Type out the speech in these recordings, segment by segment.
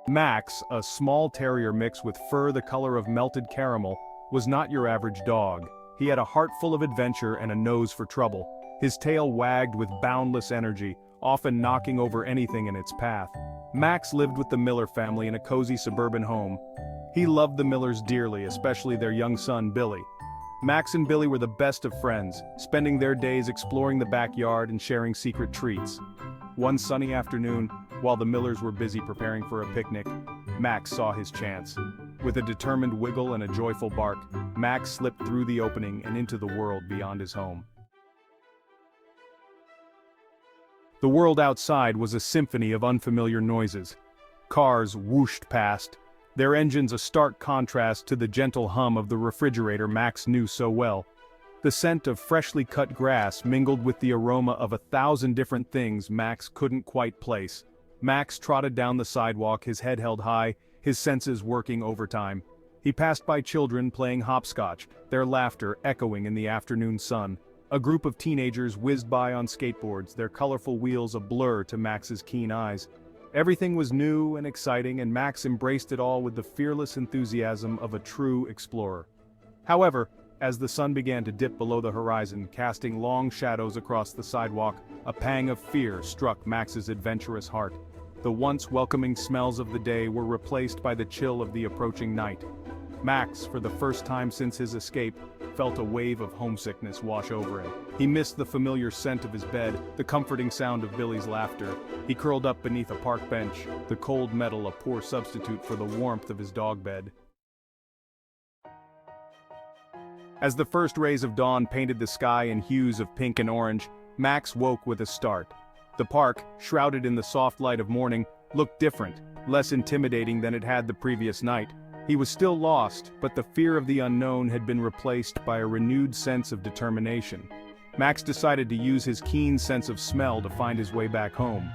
Max, a small terrier mix with fur the color of melted caramel, was not your average dog. He had a heart full of adventure and a nose for trouble. His tail wagged with boundless energy, often knocking over anything in its path. Max lived with the Miller family in a cozy suburban home. He loved the Millers dearly, especially their young son, Billy. Max and Billy were the best of friends, spending their days exploring the backyard and sharing secret treats. One sunny afternoon, while the Millers were busy preparing for a picnic, Max saw his chance. With a determined wiggle and a joyful bark, Max slipped through the opening and into the world beyond his home. The world outside was a symphony of unfamiliar noises. Cars whooshed past, their engines a stark contrast to the gentle hum of the refrigerator Max knew so well. The scent of freshly cut grass mingled with the aroma of 1,000 different things Max couldn't quite place. Max trotted down the sidewalk, his head held high, his senses working overtime. He passed by children playing hopscotch, their laughter echoing in the afternoon sun. A group of teenagers whizzed by on skateboards, their colorful wheels a blur to Max's keen eyes. Everything was new and exciting, and Max embraced it all with the fearless enthusiasm of a true explorer. However, as the sun began to dip below the horizon, casting long shadows across the sidewalk, a pang of fear struck Max's adventurous heart. The once welcoming smells of the day were replaced by the chill of the approaching night. Max, for the first time since his escape, felt a wave of homesickness wash over him. He missed the familiar scent of his bed, the comforting sound of Billy's laughter. He curled up beneath a park bench, the cold metal a poor substitute for the warmth of his dog bed. As the first rays of dawn painted the sky in hues of pink and orange, Max woke with a start. The park, shrouded in the soft light of morning, looked different, less intimidating than it had the previous night. He was still lost, but the fear of the unknown had been replaced by a renewed sense of determination. Max decided to use his keen sense of smell to find his way back home.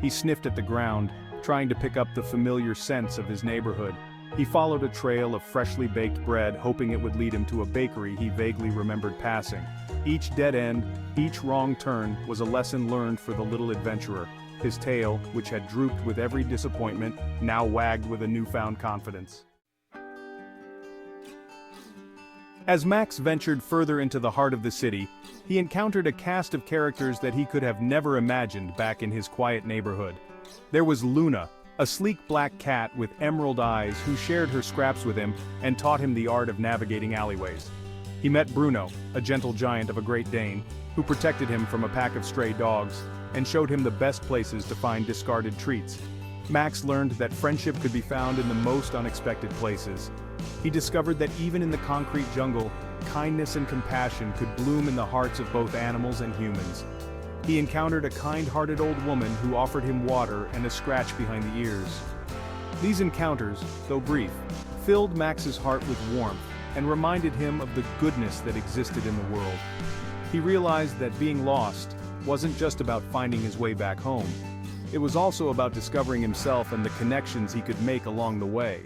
He sniffed at the ground, trying to pick up the familiar scents of his neighborhood. He followed a trail of freshly baked bread, hoping it would lead him to a bakery he vaguely remembered passing. Each dead end, each wrong turn, was a lesson learned for the little adventurer. His tail, which had drooped with every disappointment, now wagged with a newfound confidence. As Max ventured further into the heart of the city, he encountered a cast of characters that he could have never imagined back in his quiet neighborhood. There was Luna, a sleek black cat with emerald eyes who shared her scraps with him and taught him the art of navigating alleyways. He met Bruno, a gentle giant of a Great Dane, who protected him from a pack of stray dogs and showed him the best places to find discarded treats. Max learned that friendship could be found in the most unexpected places. He discovered that even in the concrete jungle, kindness and compassion could bloom in the hearts of both animals and humans. He encountered a kind-hearted old woman who offered him water and a scratch behind the ears. These encounters, though brief, filled Max's heart with warmth and reminded him of the goodness that existed in the world. He realized that being lost wasn't just about finding his way back home. It was also about discovering himself and the connections he could make along the way.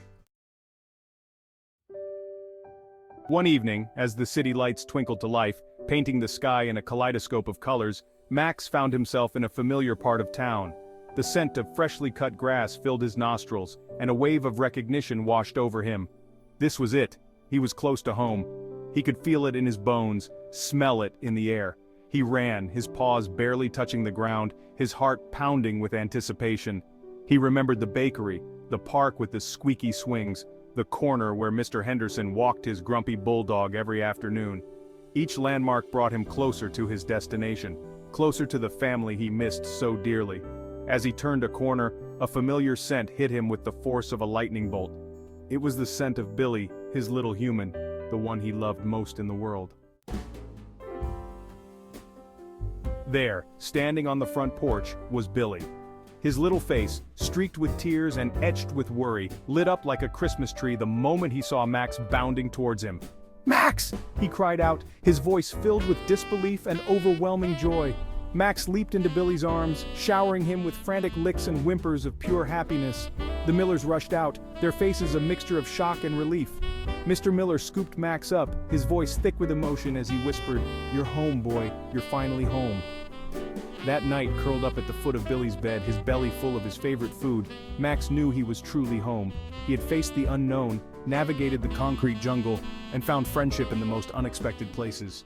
One evening, as the city lights twinkled to life, painting the sky in a kaleidoscope of colors, Max found himself in a familiar part of town. The scent of freshly cut grass filled his nostrils, and a wave of recognition washed over him. This was it. He was close to home. He could feel it in his bones, smell it in the air. He ran, his paws barely touching the ground, his heart pounding with anticipation. He remembered the bakery, the park with the squeaky swings, the corner where Mr. Henderson walked his grumpy bulldog every afternoon. Each landmark brought him closer to his destination, closer to the family he missed so dearly. As he turned a corner, a familiar scent hit him with the force of a lightning bolt. It was the scent of Billy, his little human, the one he loved most in the world. There, standing on the front porch, was Billy. His little face, streaked with tears and etched with worry, lit up like a Christmas tree the moment he saw Max bounding towards him. "Max!" he cried out, his voice filled with disbelief and overwhelming joy. Max leaped into Billy's arms, showering him with frantic licks and whimpers of pure happiness. The Millers rushed out, their faces a mixture of shock and relief. Mr. Miller scooped Max up, his voice thick with emotion as he whispered, "You're home, boy. You're finally home." That night, curled up at the foot of Billy's bed, his belly full of his favorite food, Max knew he was truly home. He had faced the unknown, navigated the concrete jungle, and found friendship in the most unexpected places.